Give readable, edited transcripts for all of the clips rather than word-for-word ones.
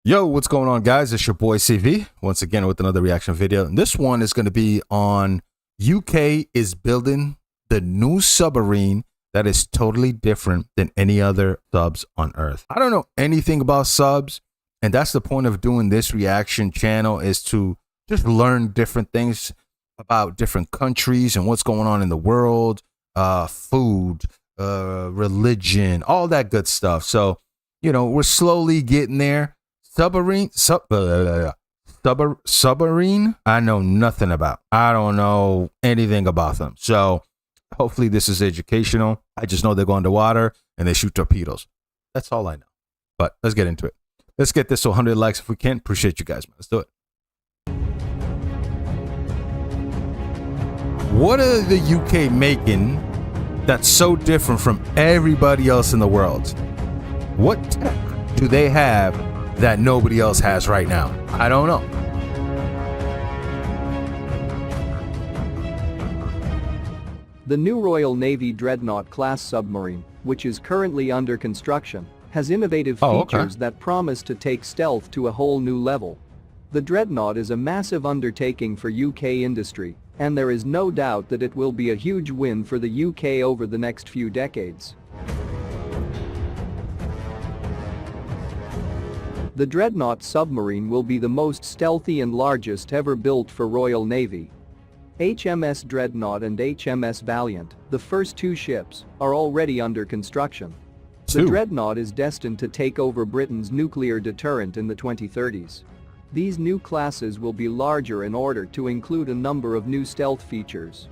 Yo, what's going on, guys? It's your boy CV once again with another reaction video. And this one is going to be on UK is building the new submarine that is totally different than any other subs on Earth. I don't know anything about subs, and that's the point of doing this reaction channel, is to just learn different things about different countries and what's going on in the world, food, religion, all that good stuff. So, you know, we're slowly getting there. Submarine, I know nothing about. I don't know anything about them. So hopefully this is educational. I just know they go underwater and they shoot torpedoes. That's all I know. But let's get into it. Let's get this to 100 likes if we can. Appreciate you guys, man. Let's do it. What are the UK making that's so different from everybody else in the world? What tech do they have that nobody else has right now? I don't know. The new Royal Navy dreadnought-class submarine, which is currently under construction, has innovative features that promise to take stealth to a whole new level. The dreadnought is a massive undertaking for UK industry, and there is no doubt that it will be a huge win for the UK over the next few decades. The dreadnought submarine will be the most stealthy and largest ever built for Royal Navy. HMS Dreadnought and HMS Valiant, the first two ships, are already under construction. The Dreadnought is destined to take over Britain's nuclear deterrent in the 2030s. These new classes will be larger in order to include a number of new stealth features.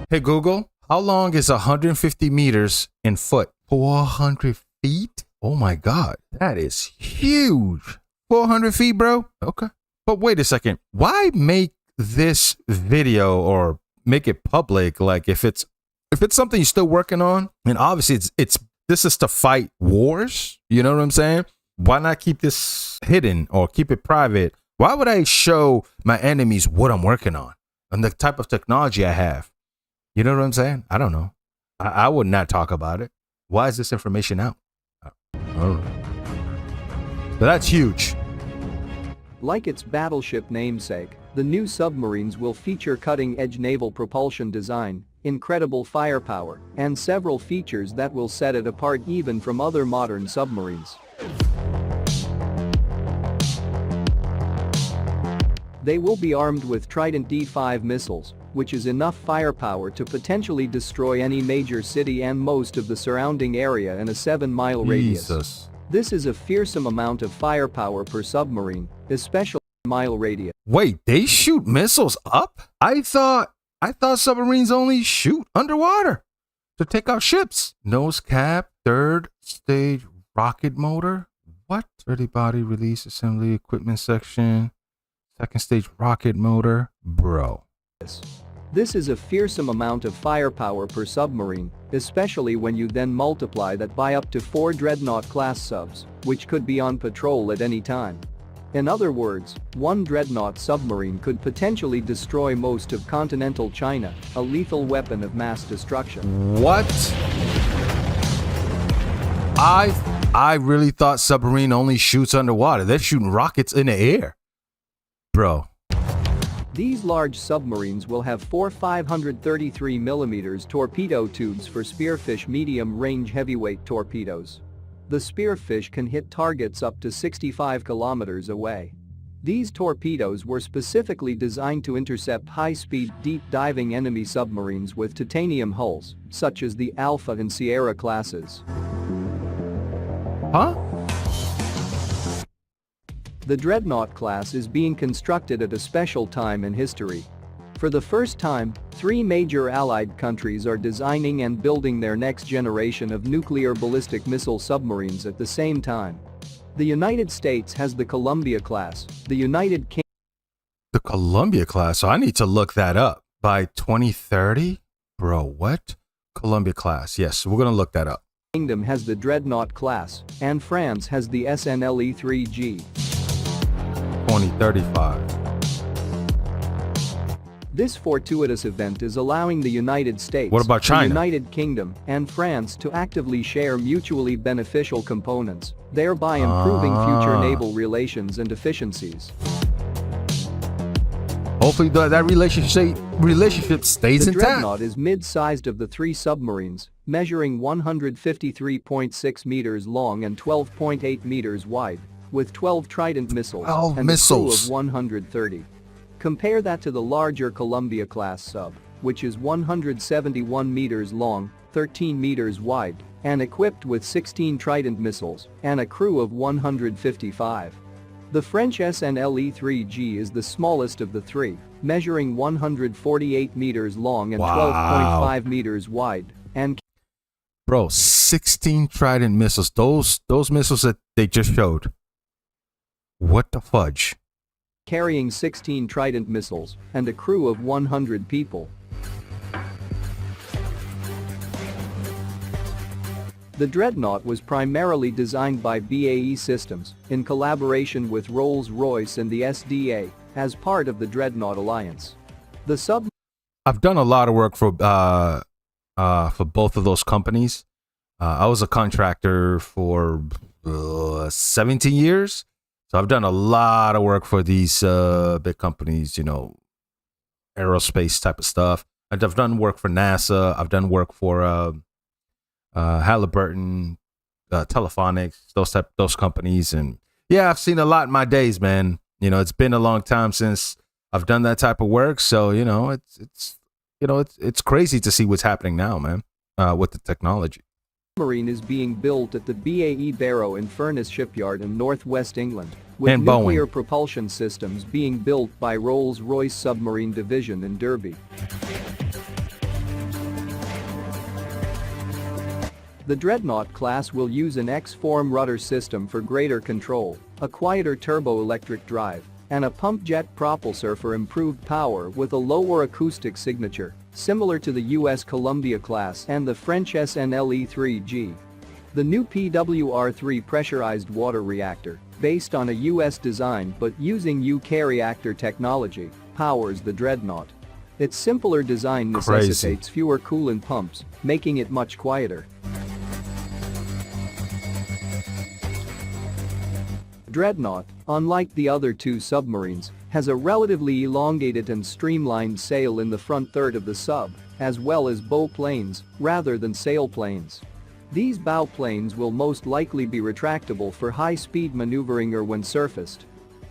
Hey Google, how long is 150 meters in foot? 400 feet? Oh my God, that is huge. 400 feet, bro? Okay. But wait a second. Why make this video or make it public? Like if it's something you're still working on, and obviously this is to fight wars, you know what I'm saying? Why not keep this hidden or keep it private? Why would I show my enemies what I'm working on and the type of technology I have? You know what I'm saying? I don't know. I would not talk about it. Why is this information out? Oh. But that's huge. Like its battleship namesake, the new submarines will feature cutting-edge naval propulsion design, incredible firepower, and several features that will set it apart even from other modern submarines. They will be armed with Trident D5 missiles, which is enough firepower to potentially destroy any major city and most of the surrounding area in a 7-mile radius. This is a fearsome amount of firepower per submarine, especially mile radius. Wait, they shoot missiles up? I thought submarines only shoot underwater to take out ships. Nose cap, third stage rocket motor. What? Ready body release assembly equipment section. Second stage rocket motor. Bro. This is a fearsome amount of firepower per submarine, especially when you then multiply that by up to 4 dreadnought-class subs, which could be on patrol at any time. In other words, one dreadnought submarine could potentially destroy most of continental China, a lethal weapon of mass destruction. What? I really thought submarine only shoots underwater. They're shooting rockets in the air. Bro. These large submarines will have 4 533mm torpedo tubes for Spearfish medium-range heavyweight torpedoes. The Spearfish can hit targets up to 65 kilometers away. These torpedoes were specifically designed to intercept high-speed, deep-diving enemy submarines with titanium hulls, such as the Alpha and Sierra classes. Huh? The Dreadnought class is being constructed at a special time in history. For the first time, 3 major allied countries are designing and building their next generation of nuclear ballistic missile submarines at the same time. The United States has the Columbia class, the United Kingdom. The Columbia class? So I need to look that up. By 2030? Bro, what? Columbia class. Yes, we're going to look that up. Kingdom has the Dreadnought class, and France has the SNLE-3G. 2035. This fortuitous event is allowing the United States, What about China? the United Kingdom, and France to actively share mutually beneficial components, thereby improving future naval relations and efficiencies. Hopefully that relationship stays The intact. dreadnought is mid-sized of the three submarines, measuring 153.6 meters long and 12.8 meters wide, with 12 Trident missiles 12 and missiles. a crew of 130. Compare that to the larger Columbia-class sub, which is 171 meters long, 13 meters wide, and equipped with 16 Trident missiles and a crew of 155. The French SNLE-3G is the smallest of the three, measuring 148 meters long and 12.5 meters wide, and Bro, 16 Trident missiles. Those missiles that they just showed. What the fudge? carrying 16 Trident missiles and a crew of 100 people. The Dreadnought was primarily designed by BAE Systems in collaboration with Rolls-Royce and the SDA as part of the Dreadnought Alliance. The sub I've done a lot of work for both of those companies. I was a contractor for 17 years. So I've done a lot of work for these big companies, you know, aerospace type of stuff. And I've done work for NASA. I've done work for Halliburton, Telephonics, those companies. And yeah, I've seen a lot in my days, man. You know, it's been a long time since I've done that type of work. So, you know, it's crazy to see what's happening now, man, with the technology. Submarine is being built at the BAE Barrow in Furness Shipyard in northwest England, with And nuclear Boeing. propulsion systems being built by Rolls-Royce Submarine Division in Derby. The Dreadnought class will use an X-form rudder system for greater control, a quieter turbo-electric drive, and a pump jet propulsor for improved power with a lower acoustic signature, similar to the US Columbia class and the French SNLE-3G. The new PWR-3 pressurized water reactor, based on a US design but using UK reactor technology, powers the Dreadnought. Its simpler design necessitates fewer coolant pumps, making it much quieter. Dreadnought, unlike the other two submarines, has a relatively elongated and streamlined sail in the front third of the sub, as well as bow planes, rather than sail planes. These bow planes will most likely be retractable for high-speed maneuvering or when surfaced.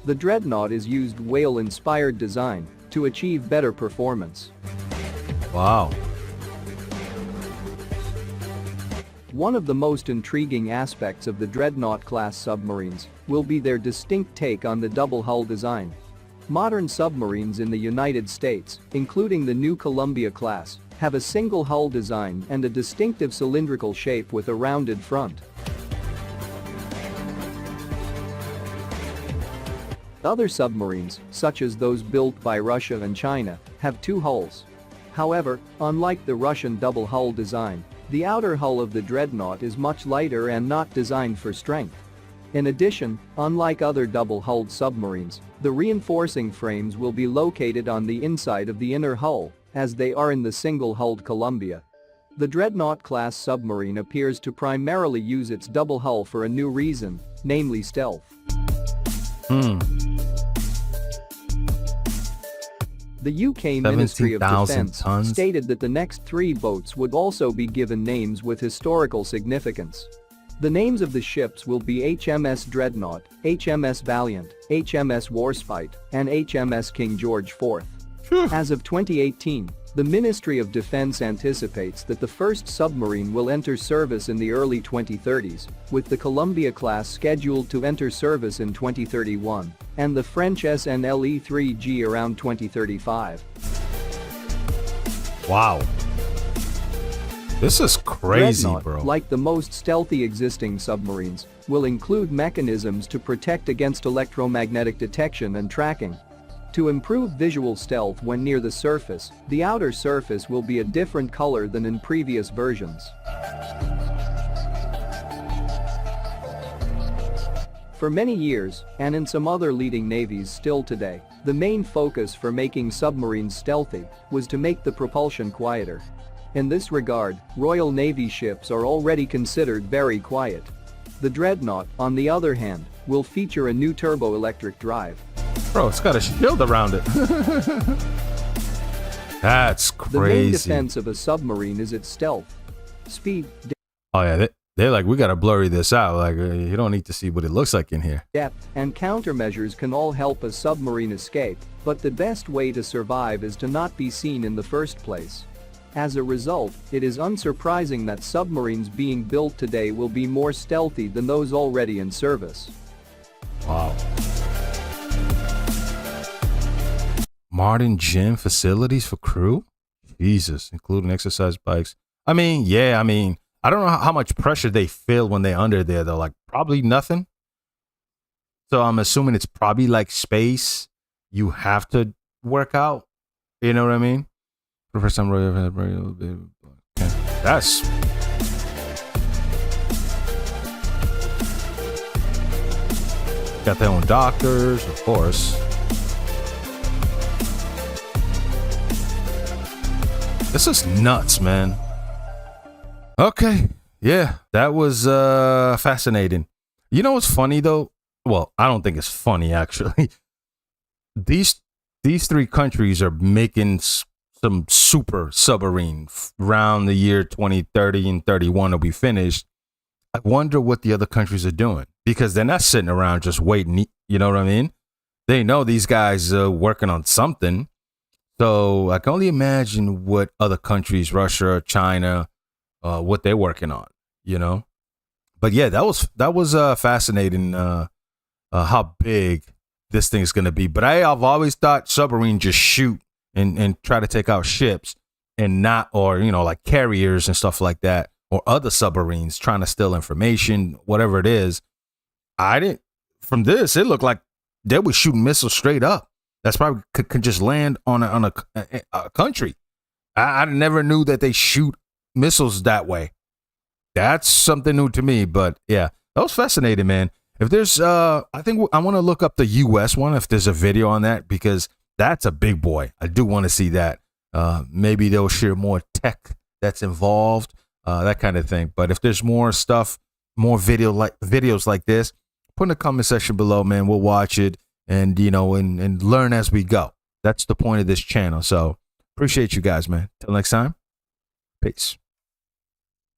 The Dreadnought is used whale-inspired design to achieve better performance. Wow. One of the most intriguing aspects of the Dreadnought-class submarines will be their distinct take on the double hull design. Modern submarines in the United States, including the new Columbia class, have a single hull design and a distinctive cylindrical shape with a rounded front. Other submarines, such as those built by Russia and China, have two hulls. However, unlike the Russian double hull design, the outer hull of the Dreadnought is much lighter and not designed for strength. In addition, unlike other double-hulled submarines, the reinforcing frames will be located on the inside of the inner hull, as they are in the single-hulled Columbia. The Dreadnought-class submarine appears to primarily use its double hull for a new reason, namely stealth. The UK Ministry of Defence stated that the next three boats would also be given names with historical significance. The names of the ships will be HMS Dreadnought, HMS Valiant, HMS Warspite, and HMS King George IV. As of 2018, the Ministry of Defense anticipates that the first submarine will enter service in the early 2030s, with the Columbia class scheduled to enter service in 2031, and the French SNLE-3G around 2035. Wow. This is crazy, Dreadnought, bro. like the most stealthy existing submarines, will include mechanisms to protect against electromagnetic detection and tracking. To improve visual stealth when near the surface, the outer surface will be a different color than in previous versions. For many years, and in some other leading navies still today, the main focus for making submarines stealthy was to make the propulsion quieter. In this regard, Royal Navy ships are already considered very quiet. The dreadnought, on the other hand, will feature a new turbo-electric drive. Bro, it's got a shield around it. That's crazy. The main defense of a submarine is its stealth. Speed, Oh yeah, they're like, we gotta blurry this out. Like, you don't need to see what it looks like in here. depth, and countermeasures can all help a submarine escape, but the best way to survive is to not be seen in the first place. As a result, it is unsurprising that submarines being built today will be more stealthy than those already in service. Wow. Modern gym facilities for crew? Jesus, including exercise bikes. I mean, I don't know how much pressure they feel when they're under there, though. Like, probably nothing. So I'm assuming it's probably like space. You have to work out. You know what I mean? For the first time, okay. That's... Got their own doctors, of course. This is nuts, man. Okay. Yeah, that was fascinating. You know what's funny, though? Well, I don't think it's funny, actually. These three countries are making some super submarine around the year 2030 and 31 will be finished. I wonder what the other countries are doing, because they're not sitting around just waiting. You know what I mean? They know these guys are working on something. So I can only imagine what other countries, Russia, China, what they're working on, you know? But yeah, that was fascinating how big this thing is going to be. But I've always thought submarine just shoot and try to take out ships and not, or, you know, like carriers and stuff like that, or other submarines trying to steal information, whatever it is. From this, it looked like they were shooting missiles straight up. That's probably could just land on a country. I never knew that they shoot missiles that way. That's something new to me, but yeah, that was fascinating, man. If there's, I think I want to look up the U.S. one, if there's a video on that, because that's a big boy. I do want to see that. Maybe they'll share more tech that's involved, that kind of thing. But if there's more stuff, more videos like this, put in the comment section below, man. We'll watch it and, you know, and learn as we go. That's the point of this channel. So appreciate you guys, man. Till next time. Peace.